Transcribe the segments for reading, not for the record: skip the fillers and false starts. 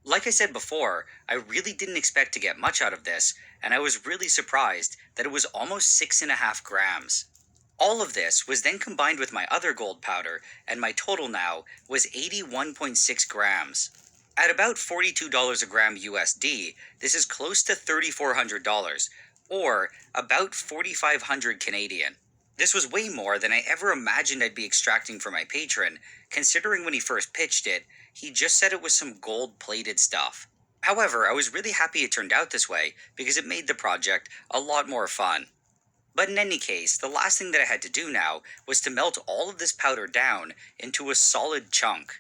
Like I said before, I really didn't expect to get much out of this, and I was really surprised that it was almost 6.5 grams. All of this was then combined with my other gold powder, and my total now was 81.6 grams. At about $42 a gram USD, this is close to $3,400, or about 4,500 Canadian. This was way more than I ever imagined I'd be extracting from my patron, considering when he first pitched it, he just said it was some gold plated stuff. However, I was really happy it turned out this way because it made the project a lot more fun. But in any case, the last thing that I had to do now was to melt all of this powder down into a solid chunk.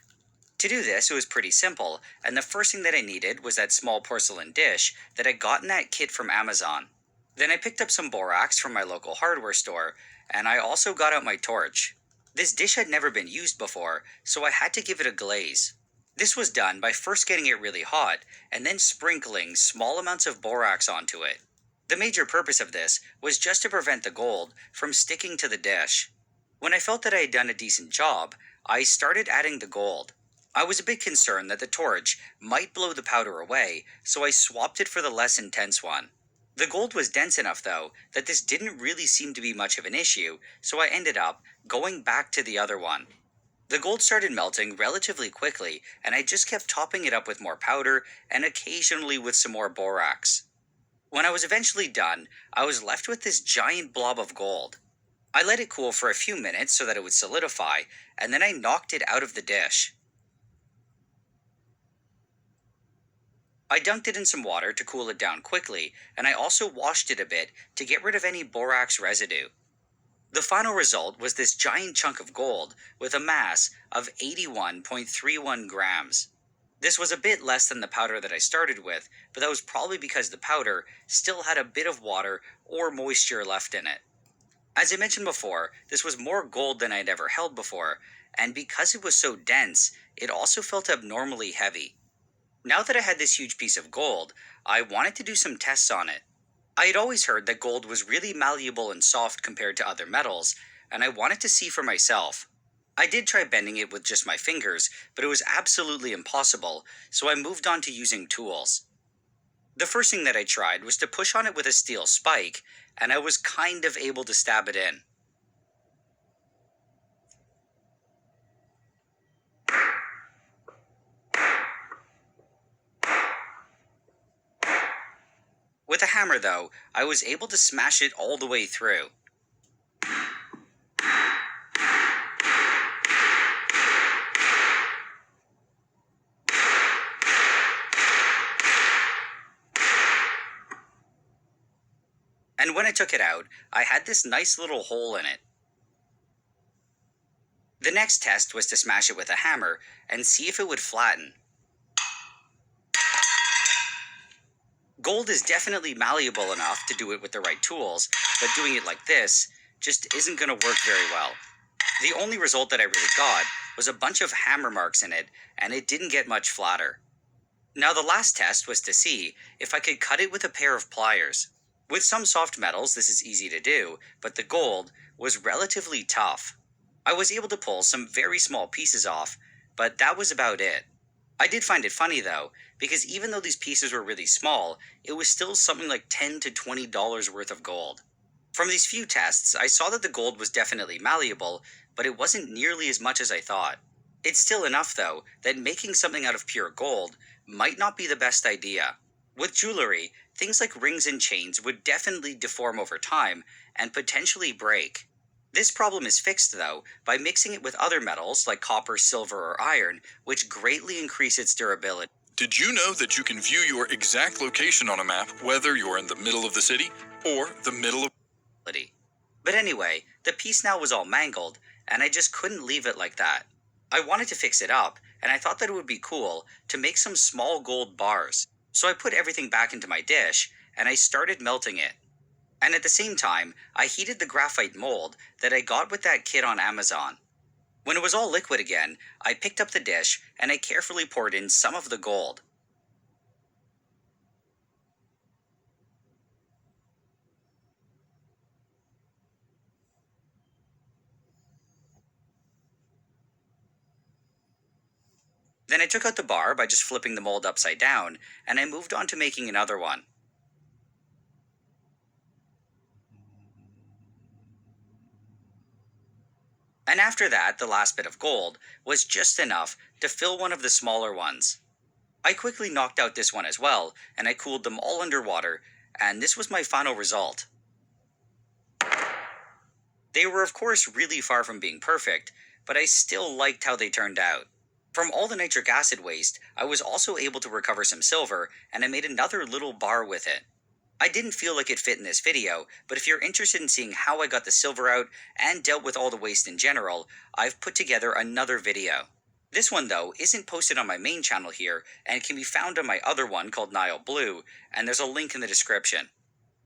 To do this, it was pretty simple, and the first thing that I needed was that small porcelain dish that I got in that kit from Amazon. Then I picked up some borax from my local hardware store, and I also got out my torch. This dish had never been used before, so I had to give it a glaze. This was done by first getting it really hot, and then sprinkling small amounts of borax onto it. The major purpose of this was just to prevent the gold from sticking to the dish. When I felt that I had done a decent job, I started adding the gold. I was a bit concerned that the torch might blow the powder away, so I swapped it for the less intense one. The gold was dense enough, though, that this didn't really seem to be much of an issue, so I ended up going back to the other one. The gold started melting relatively quickly, and I just kept topping it up with more powder and occasionally with some more borax. When I was eventually done, I was left with this giant blob of gold. I let it cool for a few minutes so that it would solidify, and then I knocked it out of the dish. I dunked it in some water to cool it down quickly, and I also washed it a bit to get rid of any borax residue. The final result was this giant chunk of gold with a mass of 81.31 grams. This was a bit less than the powder that I started with, but that was probably because the powder still had a bit of water or moisture left in it. As I mentioned before, this was more gold than I'd ever held before, and because it was so dense, it also felt abnormally heavy. Now that I had this huge piece of gold, I wanted to do some tests on it. I had always heard that gold was really malleable and soft compared to other metals, and I wanted to see for myself. I did try bending it with just my fingers, but it was absolutely impossible, so I moved on to using tools. The first thing that I tried was to push on it with a steel spike, and I was kind of able to stab it in. With a hammer, though, I was able to smash it all the way through. And when I took it out, I had this nice little hole in it. The next test was to smash it with a hammer and see if it would flatten. Gold is definitely malleable enough to do it with the right tools, but doing it like this just isn't going to work very well. The only result that I really got was a bunch of hammer marks in it, and it didn't get much flatter. Now the last test was to see if I could cut it with a pair of pliers. With some soft metals this is easy to do, but the gold was relatively tough. I was able to pull some very small pieces off, but that was about it. I did find it funny though, because even though these pieces were really small, it was still something like $10 to $20 worth of gold. From these few tests, I saw that the gold was definitely malleable, but it wasn't nearly as much as I thought. It's still enough, though, that making something out of pure gold might not be the best idea. With jewelry, things like rings and chains would definitely deform over time and potentially break. This problem is fixed, though, by mixing it with other metals like copper, silver, or iron, which greatly increase its durability. Did you know that you can view your exact location on a map, whether you're in the middle of the city or the middle of... But anyway, the piece now was all mangled, and I just couldn't leave it like that. I wanted to fix it up, and I thought that it would be cool to make some small gold bars. So I put everything back into my dish, and I started melting it. And at the same time, I heated the graphite mold that I got with that kit on Amazon. When it was all liquid again, I picked up the dish, and I carefully poured in some of the gold. Then I took out the bar by just flipping the mold upside down, and I moved on to making another one. And after that, the last bit of gold was just enough to fill one of the smaller ones. I quickly knocked out this one as well, and I cooled them all underwater, and this was my final result. They were of course really far from being perfect, but I still liked how they turned out. From all the nitric acid waste, I was also able to recover some silver, and I made another little bar with it. I didn't feel like it fit in this video, but if you're interested in seeing how I got the silver out and dealt with all the waste in general, I've put together another video. This one though isn't posted on my main channel here, and can be found on my other one called Nile Blue, and there's a link in the description.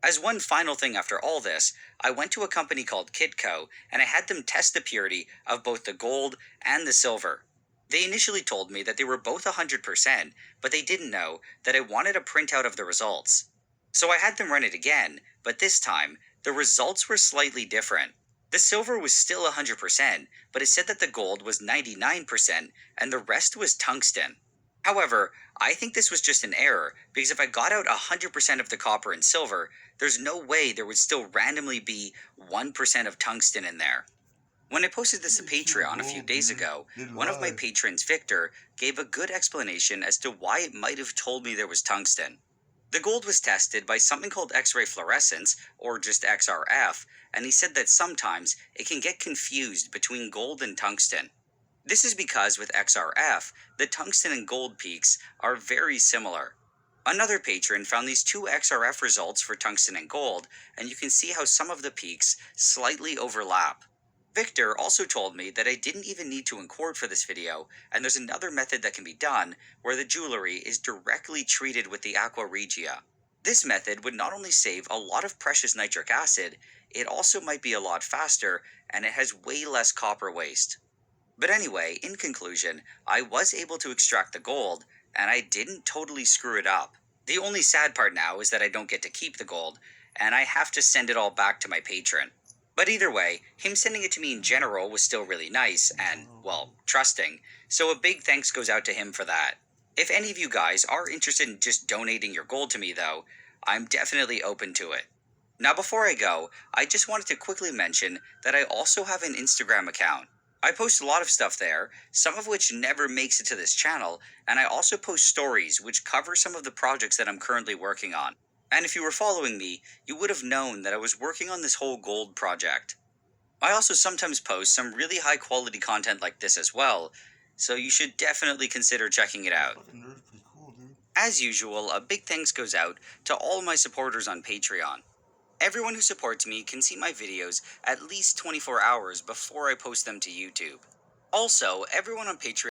As one final thing after all this, I went to a company called Kitco, and I had them test the purity of both the gold and the silver. They initially told me that they were both 100%, but they didn't know that I wanted a printout of the results. So I had them run it again, but this time, the results were slightly different. The silver was still 100%, but it said that the gold was 99%, and the rest was tungsten. However, I think this was just an error, because if I got out 100% of the copper and silver, there's no way there would still randomly be 1% of tungsten in there. When I posted this to Patreon a few days ago, one of my patrons, Victor, gave a good explanation as to why it might have told me there was tungsten. The gold was tested by something called X-ray fluorescence, or just XRF, and he said that sometimes it can get confused between gold and tungsten. This is because with XRF, the tungsten and gold peaks are very similar. Another patron found these two XRF results for tungsten and gold, and you can see how some of the peaks slightly overlap. Victor also told me that I didn't even need to encord for this video, and there's another method that can be done where the jewelry is directly treated with the Aqua Regia. This method would not only save a lot of precious nitric acid, it also might be a lot faster, and it has way less copper waste. But anyway, in conclusion, I was able to extract the gold, and I didn't totally screw it up. The only sad part now is that I don't get to keep the gold, and I have to send it all back to my patron. But either way, him sending it to me in general was still really nice and, well, trusting, so a big thanks goes out to him for that. If any of you guys are interested in just donating your gold to me though, I'm definitely open to it. Now before I go, I just wanted to quickly mention that I also have an Instagram account. I post a lot of stuff there, some of which never makes it to this channel, and I also post stories which cover some of the projects that I'm currently working on. And if you were following me, you would have known that I was working on this whole gold project. I also sometimes post some really high quality content like this as well, so you should definitely consider checking it out. As usual, a big thanks goes out to all my supporters on Patreon. Everyone who supports me can see my videos at least 24 hours before I post them to YouTube. Also, everyone on Patreon